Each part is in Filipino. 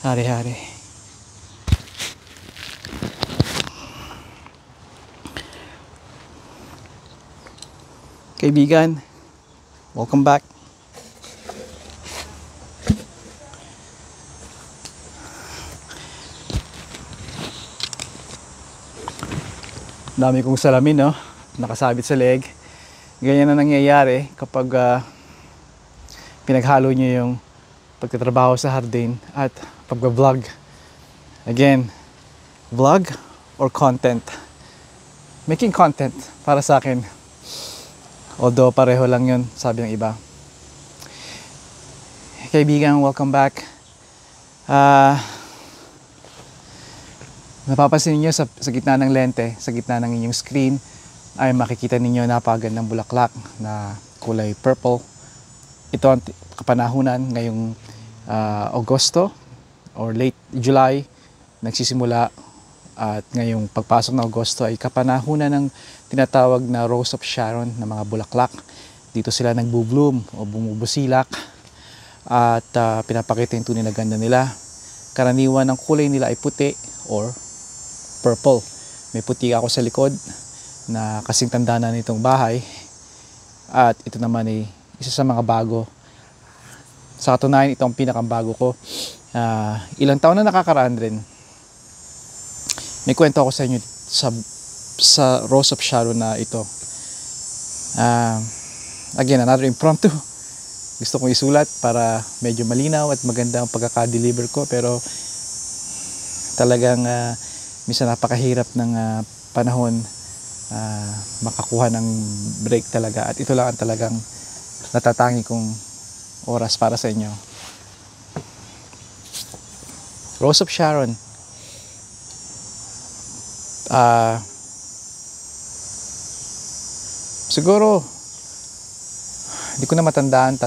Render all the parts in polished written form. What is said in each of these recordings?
Hari-hari. Kaibigan, welcome back. Dami kong salamin, no? Nakasabit sa leg. Ganyan na nangyayari kapag pinaghalo nyo yung pagtatrabaho sa hardin at pag-vlog. Again, vlog or content? Making content para sa akin. Although pareho lang yun, sabi ng iba. Kaibigan, welcome back. Napapansin niyo sa gitna ng lente, sa gitna ng inyong screen, ay makikita ninyo napakagandang bulaklak na kulay purple. Ito ang kapanahunan ngayong Agosto or late July nagsisimula, at ngayong pagpasok ng Agosto ay kapanahunan ng tinatawag na Rose of Sharon na mga bulaklak. Dito sila nagbo-bloom o bumubusilak at pinapakita yung tunay na ganda nila. Karaniwan ang kulay nila ay puti or purple. May puti ako sa likod na kasing tanda na nitong bahay, at ito naman ay isa sa mga bago. Sa katunayan, ito ang pinakabago ko. Ilang taon na nakakaraan rin. May kwento ako sa inyo sa Rose of Sharon na ito. Again, another impromptu. Gusto kong isulat para medyo malinaw at maganda ang pagkaka-deliver ko, pero talagang minsan napakahirap ng panahon makakuha ng break talaga, at ito lang ang talagang natatangi kong oras para sa inyo. Rose of Sharon. Siguro hindi ko na matandaan,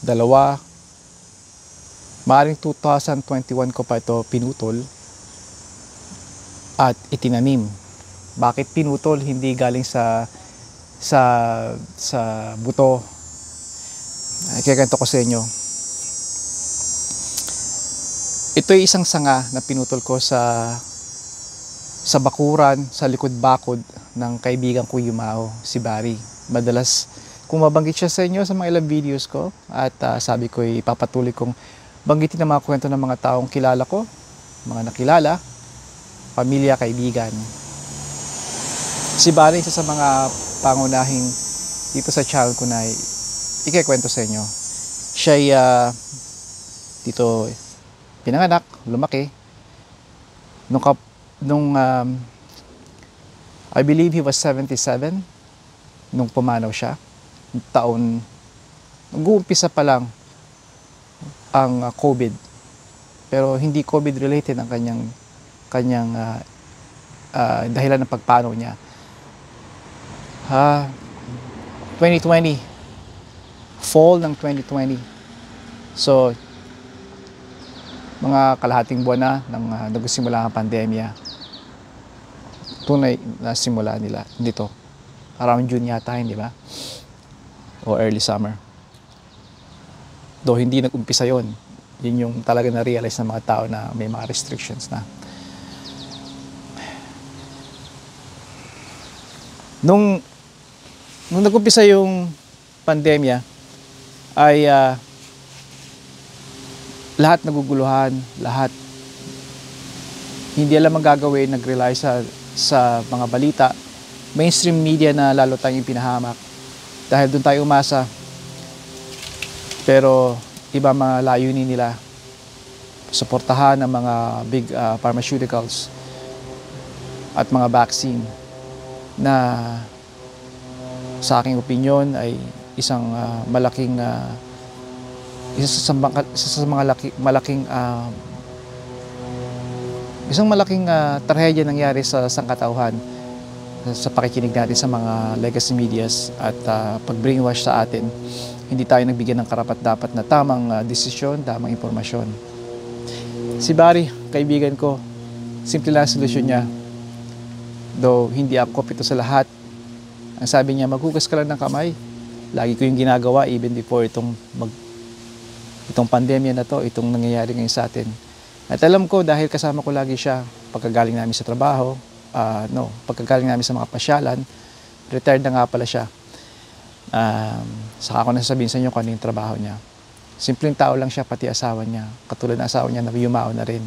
dalawa, maaaring 2021 ko pa ito pinutol at itinanim. Bakit pinutol? Hindi galing sa buto. Kaya ganito ko sa inyo. Ito ay isang sanga na pinutol ko sa bakuran, sa likod-bakod ng kaibigan ko Yumao, si Barry. Madalas kung mabanggit siya sa inyo sa mga ilang videos ko, at sabi ko ipapatuloy kong banggitin ang mga kwento ng mga taong kilala ko, mga nakilala, pamilya, kaibigan. Si Barry, isa sa mga pangunahing dito sa channel ko na ikikwento sa inyo. Siya ay dito pinanganak, lumaki. Nung I believe he was 77 nung pumanaw siya. Taon, nag-uumpisa pa lang ang COVID. Pero hindi COVID related ang kanyang dahilan ng pagpanaw niya. 2020, fall ng 2020. So, mga kalahating buwan na nang nagsimula ang pandemya. Tunay na simula nila dito. Around June yata, hindi ba? O early summer. Though hindi nag-umpisa yon. Yun yung talaga na-realize ng mga tao na may mga restrictions na. Nung nag-umpisa yung pandemya, ay lahat naguguluhan, lahat hindi alam ang gagawin, nag-rely sa mga balita, mainstream media na lalo tayong pinahamak dahil doon tayo umasa. Pero iba mga layunin nila, suportahan ang mga big pharmaceuticals at mga vaccine na sa aking opinion ay isang malaking malaking trahedya nangyari sa sangkatauhan sa pakikinig natin sa mga legacy medias at pag-brainwash sa atin. Hindi tayo nagbigyan ng karapat-dapat na tamang desisyon, tamang impormasyon. Si Barry, kaibigan ko, simple lang ang solusyon niya. Though hindi ako ito sa lahat. Ang sabi niya, maghugas ka lang ng kamay. Lagi ko yung ginagawa even before itong itong pandemya na to, itong nangyayari ngayon sa atin. At alam ko dahil kasama ko lagi siya pagkagaling namin sa trabaho, pagkagaling namin sa mga pasyalan, retired na nga pala siya. Saka ako nasasabihin sa inyo kung ano yung trabaho niya. Simpleng tao lang siya, pati asawa niya. Katulad ng asawa niya na yumao na rin.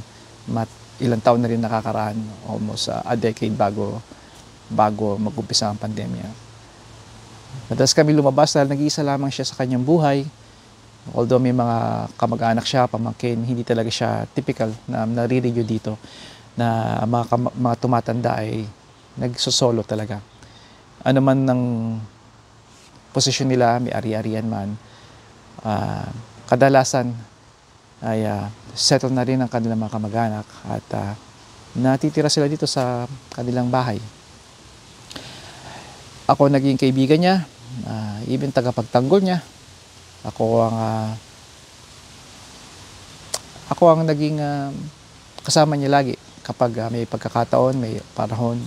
Ilang taon na rin nakakaraan, almost a decade bago mag-umpisa ang pandemya. Madalas kami lumabas dahil nag-iisa lamang siya sa kanyang buhay. Although may mga kamag-anak siya, pamangkin, hindi talaga siya typical na nare-review dito na mga tumatanda ay nagsosolo talaga. Ano man ng posisyon nila, may ari-arian man, kadalasan ay settle na rin ang kanilang mga kamag-anak at natitira sila dito sa kanilang bahay. Ako naging kaibigan niya, even tagapagtanggol niya. Ako ang naging kasama niya lagi kapag may pagkakataon, may panahon.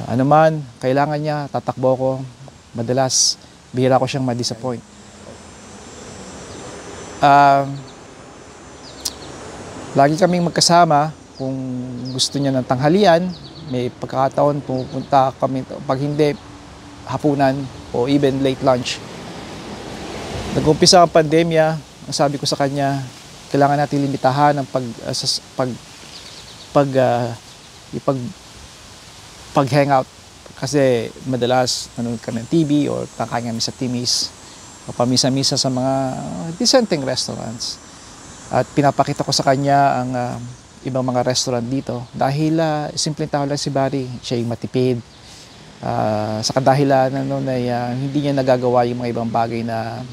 Ano man, kailangan niya, tatakbo ko. Madalas, bihira ko siyang ma-disappoint. Lagi kaming magkasama. Kung gusto niya ng tanghalian, may pagkakataon, pupunta kami. Pag hindi, hapunan o even late lunch. Nag-umpisa ang pandemya, ang sabi ko sa kanya, kailangan natin limitahan ang pag-hangout. Kasi madalas nanonood ka ng TV o kakain kami sa Timis o pamisa-misa sa mga dissenting restaurants. At pinapakita ko sa kanya ang ibang mga restaurant dito dahil simpleng tao lang si Barry, siya yung matipid. Sa kadahilan ay hindi niya nagagawa yung mga ibang bagay na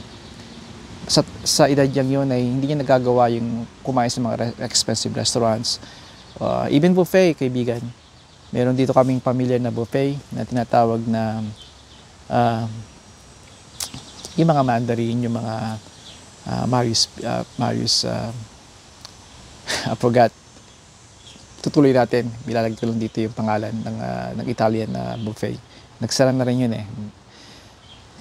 sa edad niyang yun ay hindi niya nagagawa yung kumain sa mga expensive restaurants. Even buffet, kaibigan. Meron dito kaming pamilya na buffet na tinatawag na yung mga Mandarin, yung mga Marius I forgot. Tutuloy natin. Bilalagay ko lang dito yung pangalan ng Italian na buffet. Nagsara na rin yun eh.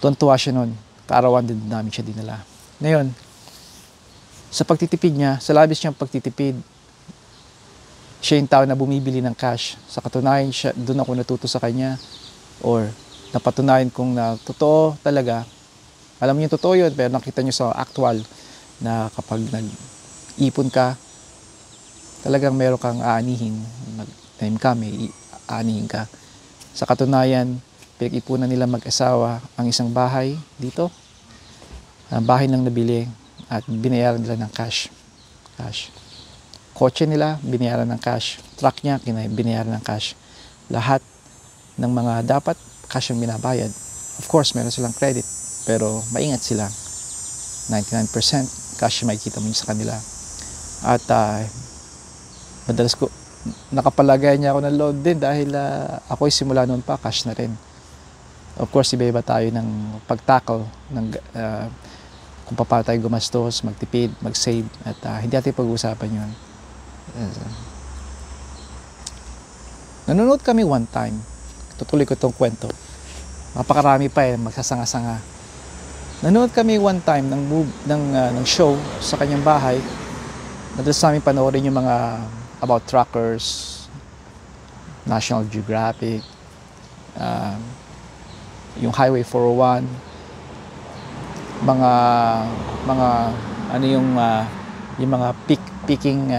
Tuwan-tuwa siya nun. Kaarawan din namin siya dinala. Ngayon, sa pagtitipid niya, sa labis niyang pagtitipid, siya yung tao na bumibili ng cash. Sa katunayan, doon ako natuto sa kanya or napatunayan kong na totoo talaga. Alam niyo totoo yun, pero nakita niyo sa actual na kapag nag-ipon ka, talagang meron kang aanihin. Mag-time ka, may aanihin ka. Sa katunayan, pinag-ipunan nila mag-asawa ang isang bahay dito. Bahay lang nabili at binayaran nila ng cash. Kotse nila, binayaran ng cash. Truck niya, binayaran ng cash. Lahat ng mga dapat, cash ang binabayad. Of course, meron silang credit, pero maingat sila. 99% cash yung makikita mo sa kanila. At madalas ko, nakapalagay niya ako ng load din dahil ako'y simula noon pa, cash na rin. Of course, iba-iba tayo ng pag-tackle ng kung paano tayo gumastos, magtipid, mag-save, at hindi natin pag-uusapan yun. Nanonood kami one time. Tutuloy ko itong kwento. Mapakarami pa magsasanga-sanga. Nanonood kami one time ng show sa kanyang bahay. Madalas namin panoorin yung mga about truckers, National Geographic, yung Highway 401, mga ano yung mga picking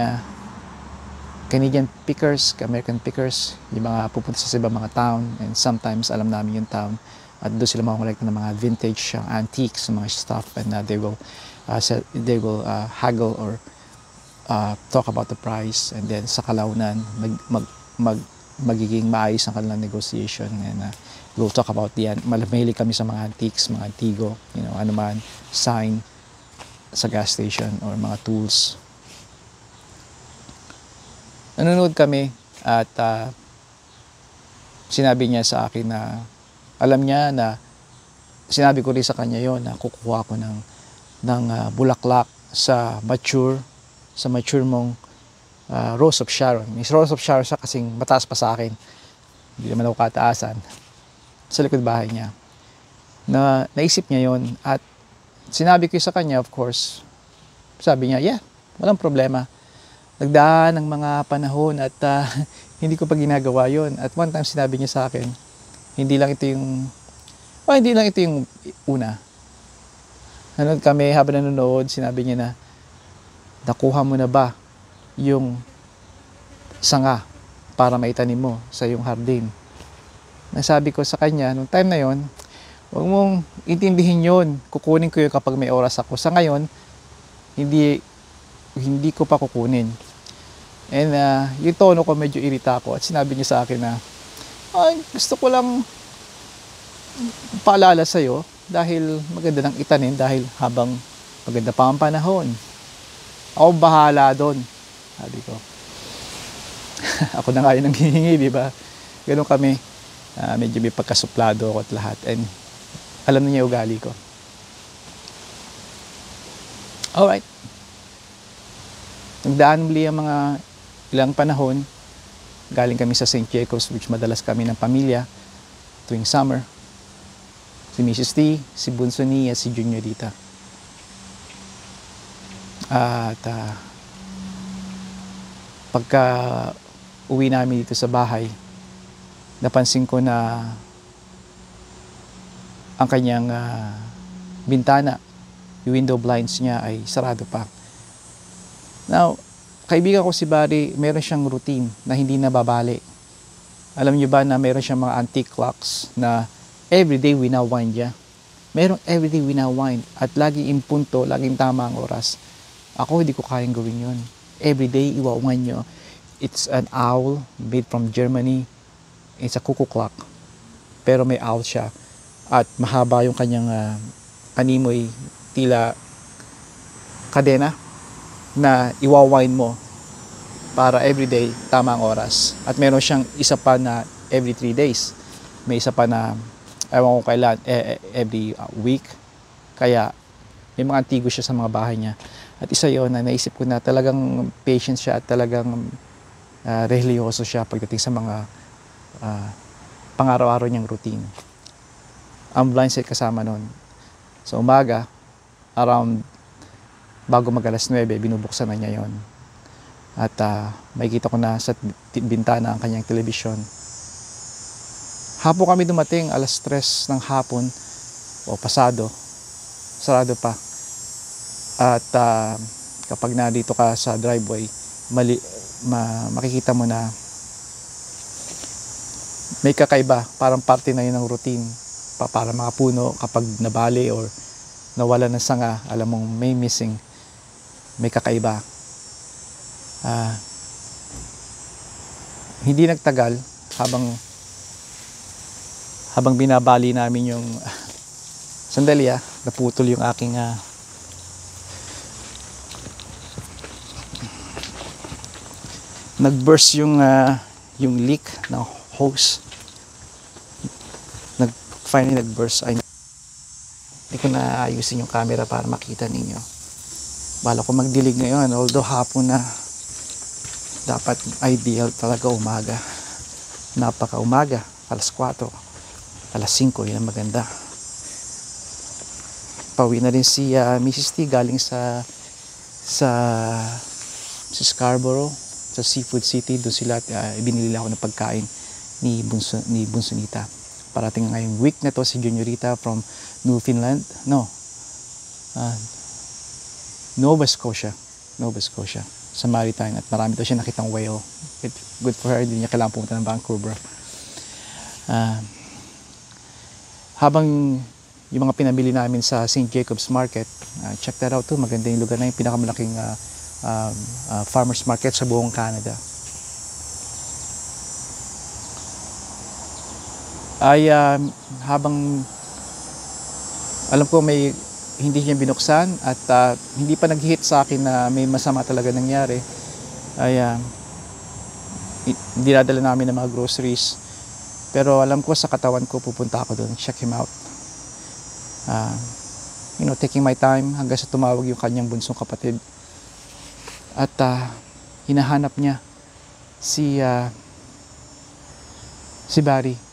Canadian pickers, American pickers, yung mga pupunta sa ibang mga town, and sometimes alam namin yung town at doon sila makakolekta ng mga vintage antiques, mga stuff, and they will haggle or talk about the price, and then sa kalaunan magiging maayos ang kanilang negotiation, and we'll talk about mahilig kami sa mga antiques, mga antigo, ano man, sign sa gas station or mga tools. Nanonood kami at sinabi niya sa akin na alam niya na sinabi ko rin sa kanya yon na kukuha ko ng bulaklak sa mature mong Rose of Sharon. May Rose of Sharon siya kasing mataas pa sa akin. Hindi naman ako kataasan. Sa likod bahay niya. Naisip niya yon at sinabi ko sa kanya, of course, sabi niya, yeah, walang problema. Nagdaan ng mga panahon at hindi ko pa ginagawa yon. At one time sinabi niya sa akin, hindi lang ito yung una. Nanonood kami, habang nanonood, sinabi niya na, nakuha mo na ba yung sanga para maitanim mo sa iyong hardin? Nasabi ko sa kanya, nung time na yon, huwag mong intindihin yon. Kukunin ko yun kapag may oras ako. Sa ngayon, hindi ko pa kukunin. And yung tono ko, medyo irita ako. At sinabi niya sa akin na, ay, gusto ko lang paalala sa'yo dahil maganda ng itanim dahil habang maganda pa ang panahon. Ako bahala doon. Sabi ko. Ako na nga yun ang hihingi, di ba? Ganun kami. Medyo may pagkasuplado ako at lahat. And alam niya ugali ko. Alright. Nagdaan muli ang mga ilang panahon. Galing kami sa St. Jacobs, which madalas kami ng pamilya tuwing summer. Si Mrs. T, si Bunso ni at si Juniorita. At pagka uwi namin dito sa bahay, napansin ko na ang kanyang bintana, yung window blinds niya ay sarado pa. Now, kaibigan ko si Barry, meron siyang routine na hindi nababali. Alam niyo ba na meron siyang mga antique clocks na everyday winawind niya? Merong everyday winawind at lagi in punto, laging tama ang oras. Ako hindi ko kayang gawin yun. Everyday iwawind niyo. It's an owl made from Germany. It's a cuckoo clock. Pero may owl siya. At mahaba yung kanyang animoy, tila kadena na iwawind mo para everyday tama ang oras. At meron siyang isa pa na every 3 days. May isa pa na ewan ko kailan, every week. Kaya may mga antigo siya sa mga bahay niya. At isa yon na naisip ko na talagang patient siya at talagang religyoso siya pagdating sa mga pang-araw-araw niyang routine. Ang blind side kasama nun. Sa umaga, around bago mag-alas 9, binubuksan na niya yon. At makikita ko na sa bintana ang kanyang telebisyon. Hapon kami dumating, alas 3 ng hapon o pasado, sarado pa. At kapag nandito ka sa driveway, makikita mo na may kakaiba, parang parte na yun ng routine. Para mga puno, kapag nabali or nawala ng sanga, alam mong may missing, may kakaiba. Hindi nagtagal habang binabali namin yung sandali naputol yung aking nag-burst yung leak ng hose. Finally nag-burst. Hindi ko na ayusin yung camera para makita ninyo. Bala ko magdilig ngayon, although hapon na. Dapat ideal talaga umaga. Napaka umaga, alas 4, alas 5, yun ang maganda. Pauwi na rin si Mrs. T galing sa Scarborough, sa Seafood City. Doon sila, binili ako ng pagkain ni Bunsonita. Parating ngayong week na to si Juniorita from Newfoundland. Nova Scotia, sa Maritime. At marami daw siya nakitang whale. Good for her, hindi niya kailangan pumunta ng Vancouver. Habang yung mga pinabili namin sa St. Jacobs Market, check that out too. Maganda yung lugar na yung pinakamalaking farmers market sa buong Canada. Ay habang alam ko may hindi niya binuksan at hindi pa nag-hit sa akin na may masama talaga nangyari, ay dinadala namin ng mga groceries. Pero alam ko sa katawan ko, pupunta ako doon, check him out. Taking my time hanggang sa tumawag yung kanyang bunsong kapatid. At hinahanap niya si Barry.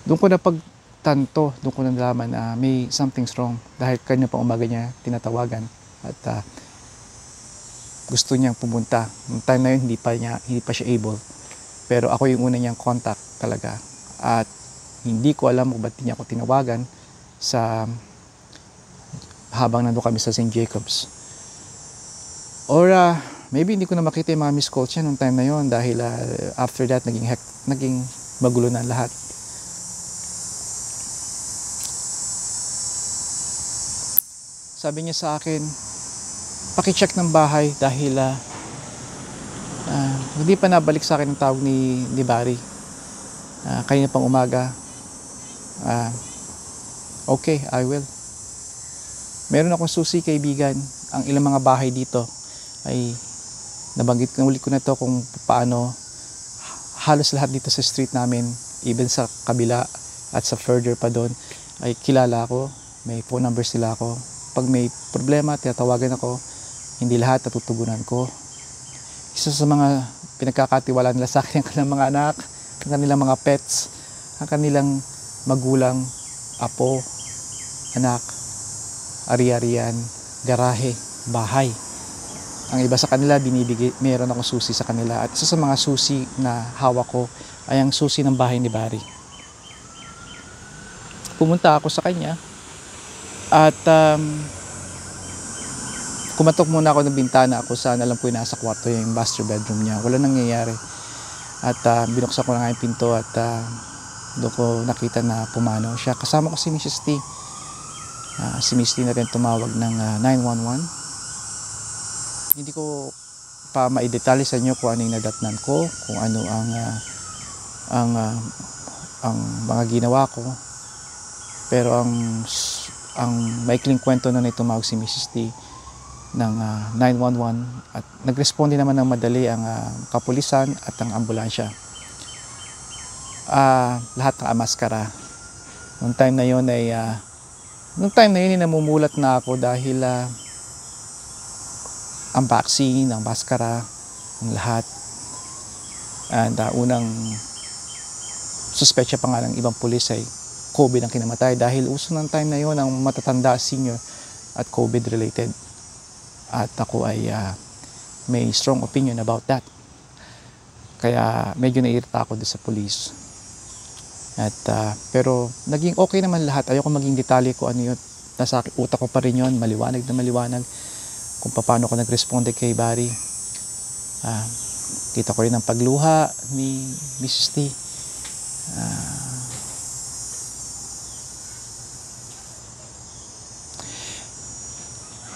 Doon ko tanto doon ko nalaman na may something's wrong dahil kanina pa umaga niya tinatawagan at gusto niyang pumunta. Noong time na yun hindi pa siya able, pero ako yung una niyang contact talaga at hindi ko alam kung ba't niya ako tinawagan sa habang nandun kami sa St. Jacobs, or maybe hindi ko na makita yung mga missed calls niya noong time na yun dahil after that naging magulo na lahat. Sabi niya sa akin, paki-check ng bahay dahil hindi pa nabalik sa akin ang tawag ni Barry. Kanina pang umaga. Okay, I will. Meron akong susi, kaibigan. Ang ilang mga bahay dito ay nabanggit ko na to kung paano halos lahat dito sa street namin, even sa kabila at sa further pa doon, ay kilala ako. May phone numbers sila ako. Pag may problema, tinatawagan ako. Hindi lahat natutugunan ko. Isa sa mga pinagkakatiwalaan nila sa akin ang kanilang mga anak, ang kanilang mga pets, ang kanilang magulang, apo, anak, ari-arian, garahe, bahay. Ang iba sa kanila, mayroon akong susi sa kanila. At isa sa mga susi na hawak ko ay ang susi ng bahay ni Barry. Pumunta ako sa kanya at kumatok muna ako ng bintana ako saan alam ko yung nasa kwarto yung master bedroom niya. Wala nangyayari. At binuksan ko na nga yung pinto at doon ko nakita na pumanaw siya. Kasama ko si Mrs. T. Si Mrs. T na rin tumawag ng 911. Hindi ko pa maidetalye sa inyo kung ano yung nadatnan ko, kung ano ang mga ginawa ko. Pero ang maikling kwento na tumawag si Mrs. T ng 911 at nagresponde naman ng madali ang kapulisan at ang ambulansya. Lahat nakamaskara. Noong time na yun ay namumulat na ako dahil ang vaccine, ang maskara, ang lahat. And unang suspetsya pa nga ng ibang pulis ay COVID ang kinamatay dahil uso ng time na yun ang matatanda senior at COVID related. At ako ay may strong opinion about that. Kaya medyo nairita ako doon sa police. At pero naging okay naman lahat. Ayoko maging detalye ko ano yun. Nasa utak ko pa rin yun, maliwanag na maliwanag kung paano ako nagresponde kay Barry. Kita ko rin ang pagluha ni Mrs. T.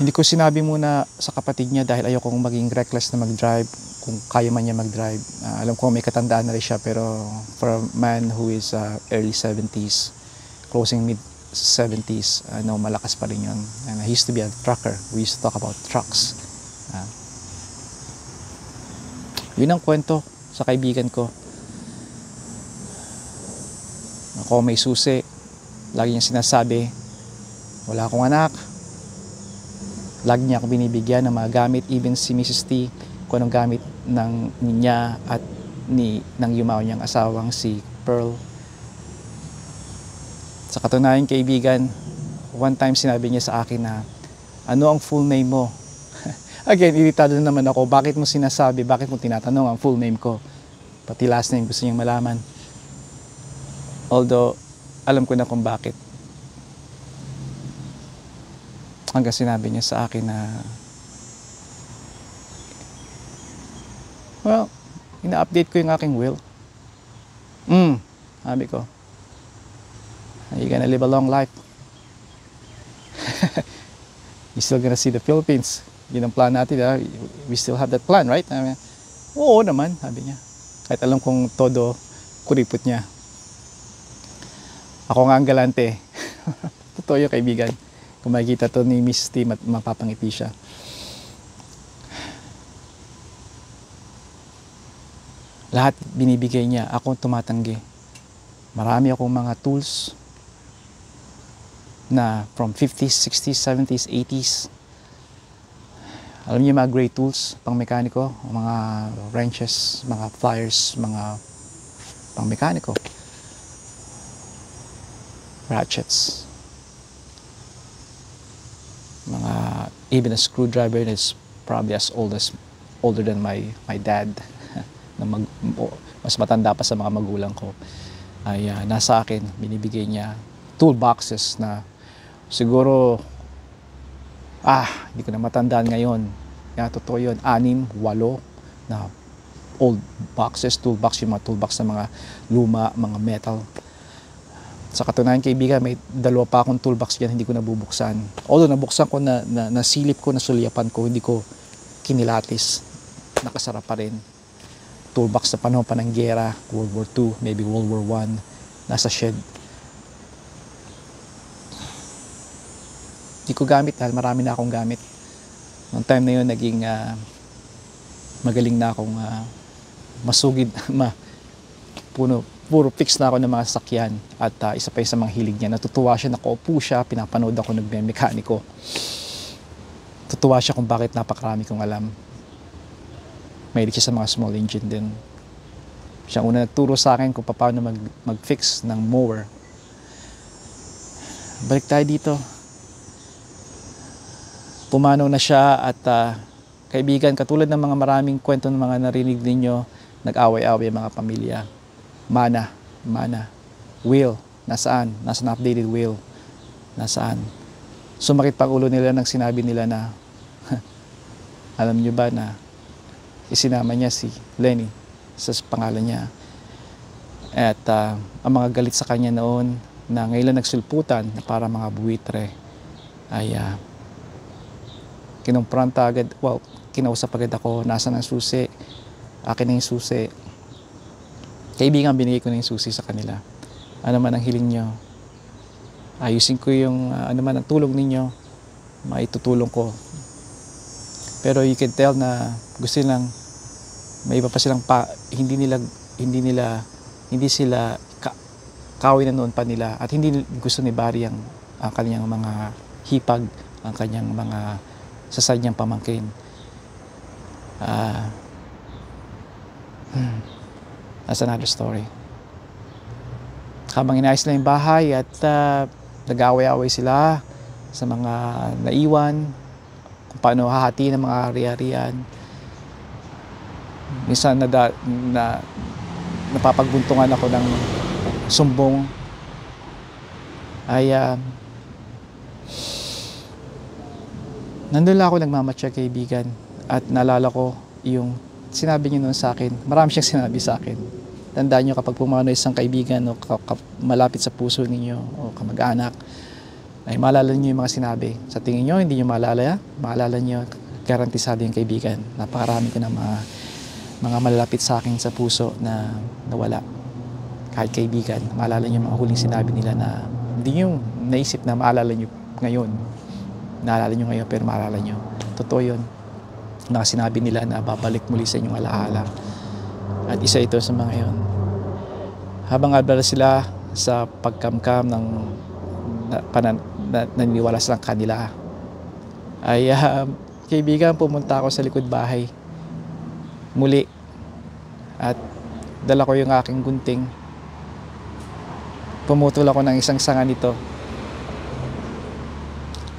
Hindi ko sinabi muna sa kapatid niya dahil ayokong maging reckless na mag-drive kung kaya man niya mag-drive. Alam ko may katandaan na rin siya pero for a man who is early 70s, closing mid 70s, malakas pa rin yun. And he used to be a trucker. We used to talk about trucks. Yun ang kwento sa kaibigan ko. Ako may susi. Lagi niya sinasabi, wala akong anak. Lagi niya ako binibigyan ng mga gamit, even si Mrs. T, kung anong gamit niya at ng yumaw niyang asawang si Pearl. Sa katunayan, kaibigan, one time sinabi niya sa akin na, ano ang full name mo? Again, iritado na naman ako, bakit mo sinasabi, bakit mo tinatanong ang full name ko? Pati last name gusto niyang malaman. Although, alam ko na kung bakit. Hanggang sinabi niya sa akin na, well, ina-update ko yung aking will. Sabi ko, are you gonna live a long life? You still gonna see the Philippines? Yun ang plan natin, we still have that plan, right? Oo naman, sabi niya. Kahit alam kong todo kuripot niya. Ako nga ang galante. Totoo yung kaibigan. Kung makikita to ni Miss T, mapapangiti siya. Lahat binibigay niya, ako tumatanggi. Marami akong mga tools na from 50s, 60s, 70s, 80s. Alam niyo mga great tools, pang mekaniko, mga wrenches, mga pliers, mga pang mekaniko. ratchets. Even a screwdriver is probably older than my dad na mas matanda pa sa mga magulang ko ay nasa akin. Binibigay niya toolboxes na siguro hindi ko na matandaan ngayon. Totoo yun, 6, 8 na old boxes, toolbox, yung mga toolbox na mga luma, mga metal. Sa katunayan, kaibigan, may 2 pa akong toolbox dyan, hindi ko nabubuksan. Although nabuksan ko, nasilip ko, nasulyapan ko, hindi ko kinilatis. Nakasara pa rin. Toolbox na panahon pa ng giyera, World War II, maybe World War I, nasa shed. Hindi ko gamit dahil marami na akong gamit. Noong time na yun, naging magaling na akong masugid, puro fix na ako ng mga sasakyan. At isa pa sa mga hilig niya, natutuwa siya, nakaupo siya, pinapanood ako nagme-mekaniko. Tutuwa siya kung bakit napakarami kong alam. Mahilig siya sa mga small engine din. Siya una nagturo sa akin kung paano mag-fix ng mower. Balik tayo dito. Pumanaw na siya at kaibigan, katulad ng mga maraming kwento ng mga narinig ninyo, nag-away-away ang mga pamilya. Mana. Will, nasaan? Nasaan updated will? Nasaan? Sumakit pang ulo nila nang sinabi nila na alam nyo ba na isinama niya si Lenny sa pangalan niya. At ang mga galit sa kanya noon na ngayon nagsulputan na para mga buwitre ay kinumpronta agad, kinausap agad ako, nasaan ang susi? Akin na yung susi. Kaibigan, binigay ko na yung susi sa kanila. Ano man ang hiling nyo, ayusin ko yung ano man ang tulong ninyo, maitutulong ko. Pero you can tell na gusto nilang, may iba pa silang hindi sila kawin na noon pa nila at hindi gusto ni Barry ang kanyang mga hipag, ang kanyang mga sasanyang pamangkin. That's another story. Habang inayos na yung bahay at nag-away-away sila sa mga naiwan, kung paano hahati ng mga ari-arian. Minsan napapagbuntungan ako ng sumbong ay nandun lang ako nagmamatcha, kaibigan, at naalala ko yung sinabi niyo noon sa akin. Marami siyang sinabi sa akin. Tandaan niyo, kapag pumano isang kaibigan o malapit sa puso ninyo o kamag-anak, ay maalala niyo yung mga sinabi. Sa tingin niyo, hindi niyo maalala niyo, garantisado yung kaibigan. Napakarami ko ng mga malalapit sa akin sa puso na nawala. Kahit kaibigan, maalala niyo mga huling sinabi nila na hindi niyo naisip na maalala niyo ngayon. Naalala niyo ngayon pero maalala niyo. Totoo yun. Na sinabi nila na babalik muli sa inyong alaala. At isa ito sa mga yun. Habang abala sila sa pagkamkam ng naniniwala silang kanila, ay kaibigan, pumunta ako sa likod bahay muli at dala ko yung aking gunting. Pumutol ako ng isang sanga nito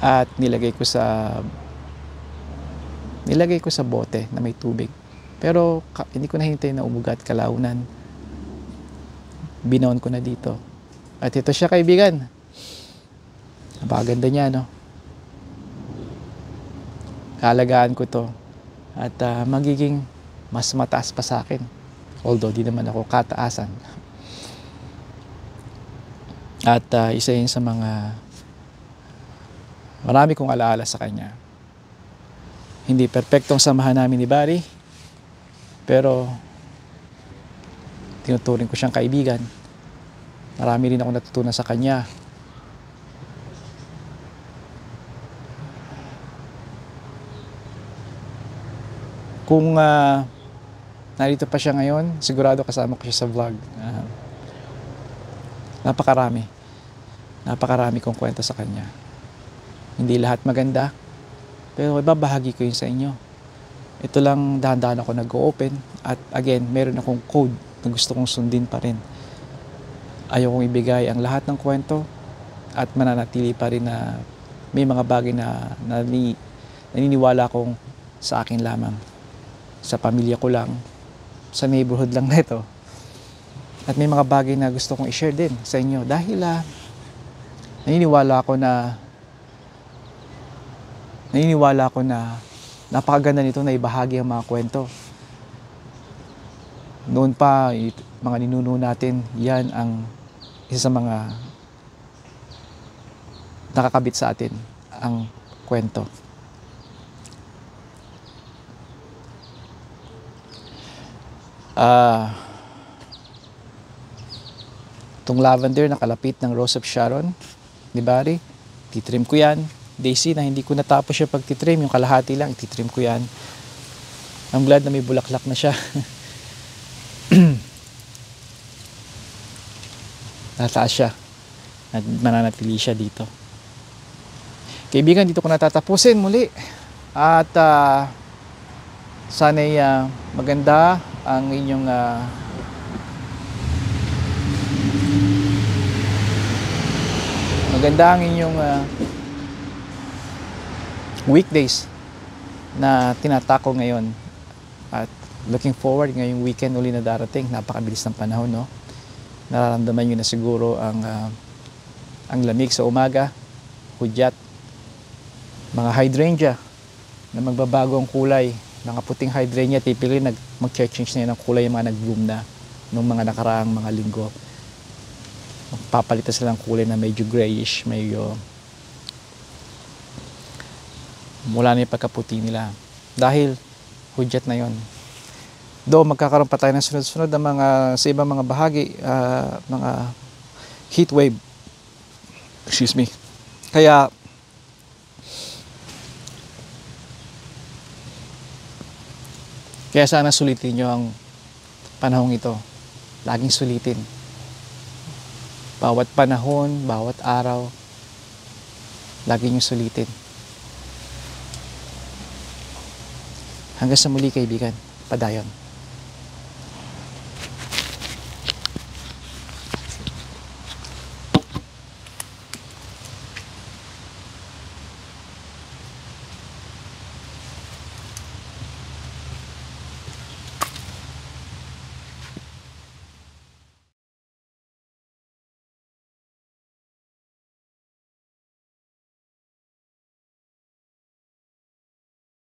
at nilagay ko sa bote na may tubig. Pero hindi ko nahintay na umugat, kalaunan. Binaon ko na dito. At ito siya, kaibigan. Napakaganda niya, no? Kaalagaan ko to. At magiging mas mataas pa sa akin. Although di naman ako kataasan. At isa yun sa mga marami kong alaala sa kanya. Hindi perpektong samahan namin ni Barry, pero tinuturing ko siyang kaibigan. Marami rin ako natutunan sa kanya. Kung narito pa siya ngayon, sigurado kasama ko siya sa vlog. Napakarami kong kwento sa kanya. Hindi lahat maganda, pero ibabahagi ko yun sa inyo. Ito lang, dahan-dahan ako nag-open. At again, meron akong code na gusto kong sundin pa rin. Ayaw kong ibigay ang lahat ng kwento at mananatili pa rin na may mga bagay na naniniwala kong sa akin lamang, sa pamilya ko lang, sa neighborhood lang nito. At may mga bagay na gusto kong i-share din sa inyo dahil naniniwala ako na napakaganda nito na ibahagi ang mga kwento. Noon pa, mga ninuno natin, yan ang isa sa mga nakakabit sa atin, ang kwento. Itong lavender na kalapit ng Rose of Sharon ni Barry, titrim ko yan. Daisy na hindi ko natapos siya pagtitrim, yung kalahati lang, ititrim ko yan. I'm glad na may bulaklak na siya. Nataas siya at mananatili siya dito. Kaibigan, dito ko natatapusin muli at sana'y maganda ang inyong weekdays na tinatako ngayon at looking forward ngayong weekend uli na darating. Napakabilis ng panahon, no? Nararamdaman nyo na siguro ang lamig sa umaga, hudyat, mga hydrangea na magbabago ang kulay. Mga puting hydrangea, typically mag-change na yun ang kulay yung mga nag-bloom na nung mga nakaraang mga linggo. Magpapalitan sila ng kulay na medyo grayish, medyo mula na yung pagkaputi nila. Dahil hudyat na yon. Though magkakaroon pa tayo ng sunod-sunod na sa ibang mga bahagi, mga heat wave. Excuse me. Kaya sana sulitin nyo ang panahong ito. Laging sulitin. Bawat panahon, bawat araw, lagi nyo sulitin. Hanggang sa muli, kaibigan. Padayon.